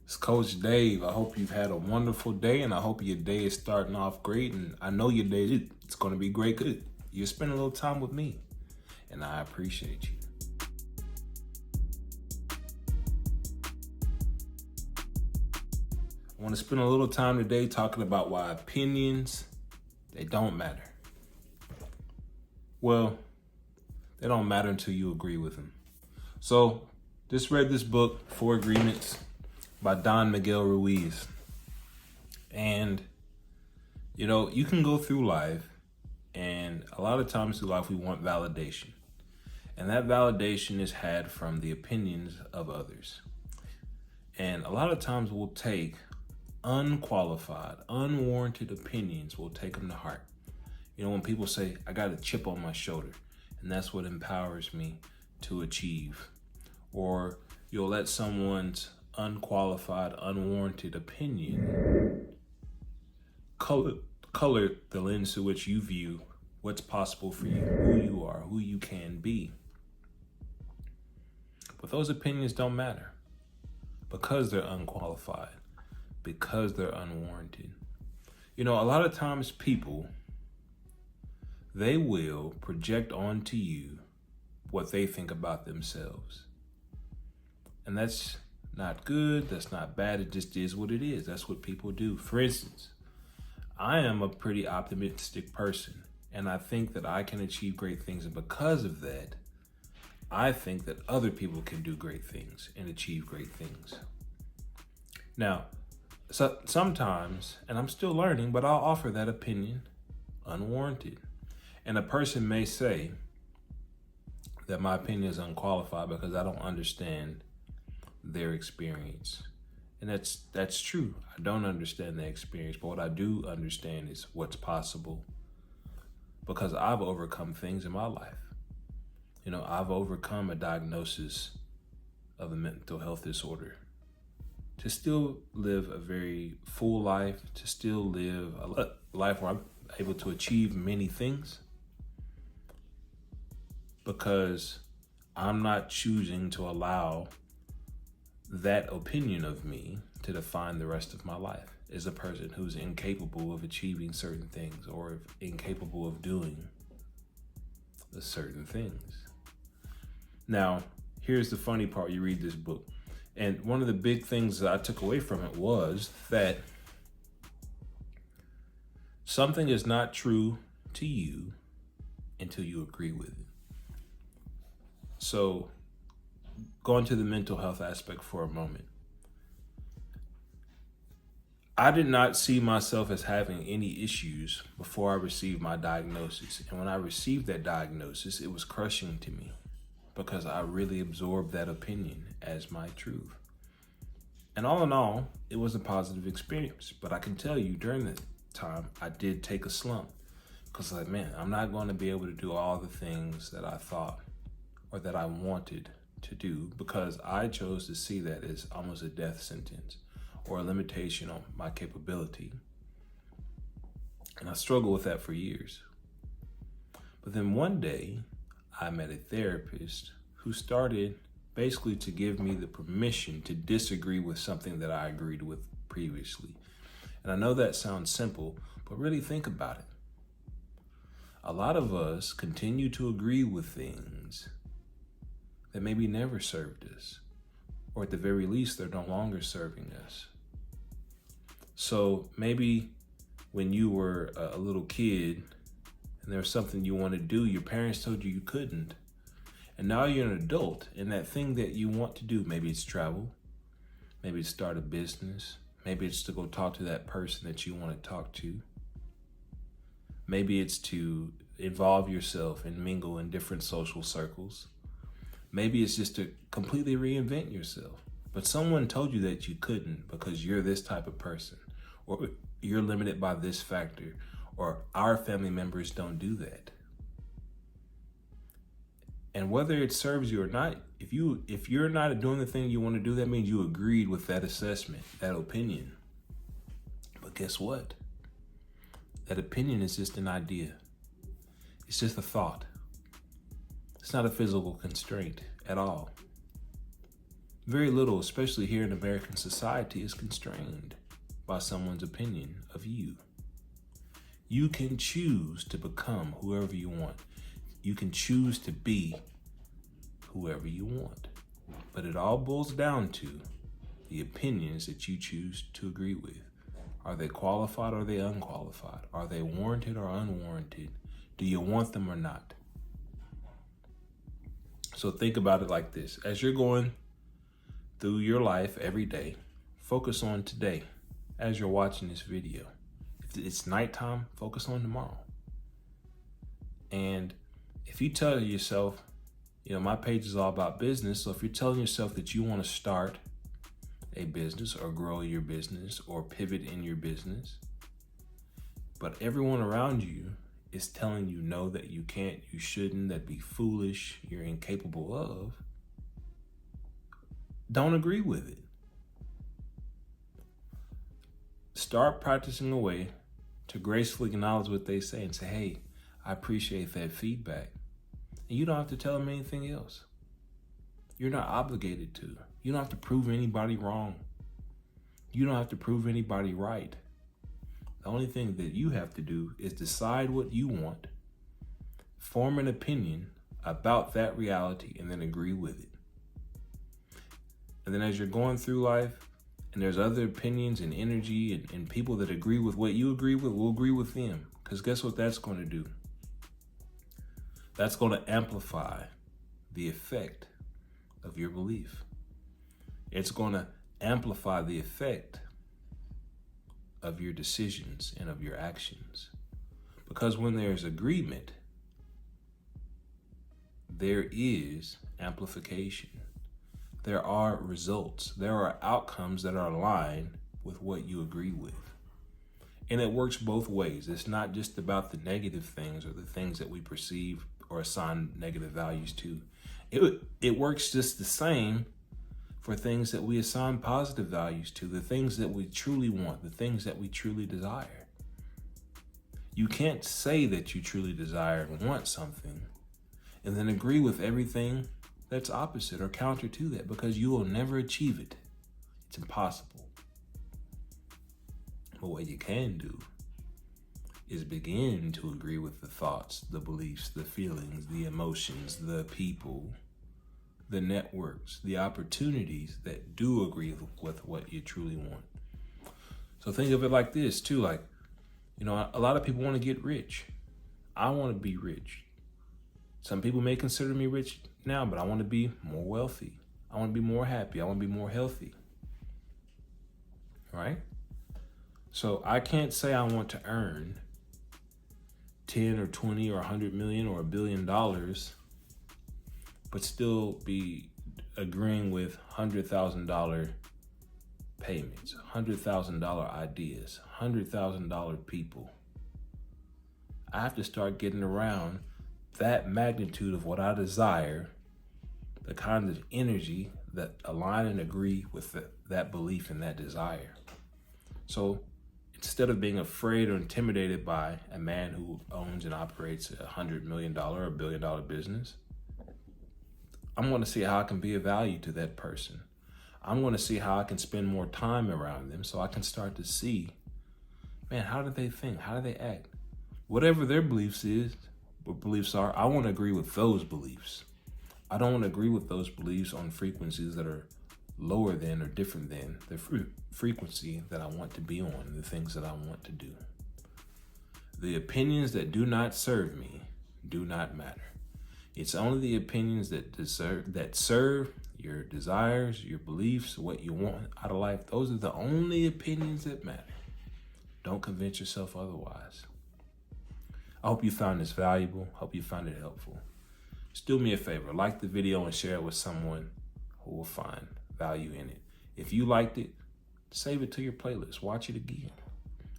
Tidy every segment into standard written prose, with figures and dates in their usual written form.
It's Coach Dave. I hope you've had a wonderful day, and I hope your day is starting off great. And I know your day it's going to be great. Good. You're spending a little time with me, and I appreciate you. I want to spend a little time today talking about why opinions, they don't matter. Well, they don't matter until you agree with them. So, just read this book, Four Agreements, by Don Miguel Ruiz. And, you can go through life, and a lot of times through life we want validation. And that validation is had from the opinions of others. And a lot of times we'll take unqualified, unwarranted opinions, we'll take them to heart. When people say, I got a chip on my shoulder, and that's what empowers me to achieve. Or you'll let someone's unqualified, unwarranted opinion color the lens through which you view what's possible for you, who you are, who you can be. But those opinions don't matter because they're unqualified, because they're unwarranted. A lot of times people, they will project onto you what they think about themselves. And that's not good, that's not bad, it just is what it is. That's what people do. For instance, I am a pretty optimistic person, and I think that I can achieve great things. And because of that, I think that other people can do great things and achieve great things. Now, so sometimes, and I'm still learning, but I'll offer that opinion unwarranted. And a person may say that my opinion is unqualified because I don't understand their experience. And that's true. I don't understand their experience, but what I do understand is what's possible because I've overcome things in my life. I've overcome a diagnosis of a mental health disorder to still live a very full life, to still live a life where I'm able to achieve many things because I'm not choosing to allow that opinion of me to define the rest of my life as a person who's incapable of achieving certain things or incapable of doing the certain things. Now, here's the funny part. You read this book, and one of the big things that I took away from it was that something is not true to you until you agree with it. So, going to the mental health aspect for a moment. I did not see myself as having any issues before I received my diagnosis. And when I received that diagnosis, it was crushing to me because I really absorbed that opinion as my truth. And all in all, it was a positive experience. But I can tell you during the time, I did take a slump because I'm not going to be able to do all the things that I thought or that I wanted to do because I chose to see that as almost a death sentence or a limitation on my capability. And I struggled with that for years. But then one day I met a therapist who started basically to give me the permission to disagree with something that I agreed with previously. And I know that sounds simple, but really think about it. A lot of us continue to agree with things that maybe never served us, or at the very least, they're no longer serving us. So maybe when you were a little kid and there was something you wanted to do, your parents told you you couldn't. And now you're an adult, and that thing that you want to do, maybe it's travel, maybe it's start a business, maybe it's to go talk to that person that you want to talk to. Maybe it's to involve yourself and mingle in different social circles. Maybe it's just to completely reinvent yourself. But someone told you that you couldn't because you're this type of person, or you're limited by this factor, or our family members don't do that. And whether it serves you or not, if you're not doing the thing you want to do, that means you agreed with that assessment, that opinion. But guess what? That opinion is just an idea. It's just a thought. It's not a physical constraint at all. Very little, especially here in American society, is constrained by someone's opinion of you. You can choose to become whoever you want. You can choose to be whoever you want. But it all boils down to the opinions that you choose to agree with. Are they qualified or are they unqualified? Are they warranted or unwarranted? Do you want them or not? So think about it like this. As you're going through your life every day, focus on today as you're watching this video. If it's nighttime, focus on tomorrow. And if you tell yourself, my page is all about business. So if you're telling yourself that you want to start a business or grow your business or pivot in your business, but everyone around you is telling you no, that you can't, you shouldn't, that'd be foolish, you're incapable of, don't agree with it. Start practicing a way to gracefully acknowledge what they say and say, hey, I appreciate that feedback. And you don't have to tell them anything else. You're not obligated to. You don't have to prove anybody wrong. You don't have to prove anybody right. The only thing that you have to do is decide what you want, form an opinion about that reality, and then agree with it. And then as you're going through life, and there's other opinions and energy and people that agree with what you agree with, will agree with them. Because guess what that's going to do? That's going to amplify the effect of your belief. It's going to amplify the effect of your decisions and of your actions. Because when there's agreement, there is amplification. There are results. There are outcomes that are aligned with what you agree with. And it works both ways. It's not just about the negative things or the things that we perceive or assign negative values to. It works just the same for things that we assign positive values to, the things that we truly want, the things that we truly desire. You can't say that you truly desire and want something and then agree with everything that's opposite or counter to that, because you will never achieve it. It's impossible. But what you can do is begin to agree with the thoughts, the beliefs, the feelings, the emotions, the people, the networks, the opportunities that do agree with what you truly want. So think of it like this too, like, a lot of people want to get rich. I want to be rich. Some people may consider me rich now, but I want to be more wealthy. I want to be more happy. I want to be more healthy. Right? So I can't say I want to earn 10 or 20 or 100 million or $1 billion, but still be agreeing with $100,000 payments, $100,000 ideas, $100,000 people. I have to start getting around that magnitude of what I desire, the kind of energy that align and agree with that belief and that desire. So instead of being afraid or intimidated by a man who owns and operates $100 million or $1 billion business, I'm going to see how I can be of value to that person. I'm going to see how I can spend more time around them so I can start to see, man, how do they think? How do they act? Whatever their beliefs are, I want to agree with those beliefs. I don't want to agree with those beliefs on frequencies that are lower than or different than the frequency that I want to be on, the things that I want to do. The opinions that do not serve me do not matter. It's only the opinions that serve your desires, your beliefs, what you want out of life. Those are the only opinions that matter. Don't convince yourself otherwise. I hope you found this valuable. Hope you found it helpful. Just do me a favor, like the video and share it with someone who will find value in it. If you liked it, save it to your playlist. Watch it again.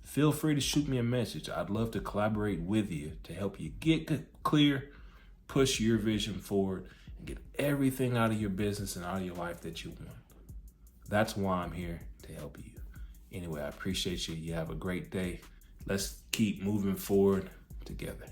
Feel free to shoot me a message. I'd love to collaborate with you to help you get clear, push your vision forward, and get everything out of your business and out of your life that you want. That's why I'm here, to help you. Anyway, I appreciate you. You have a great day. Let's keep moving forward together.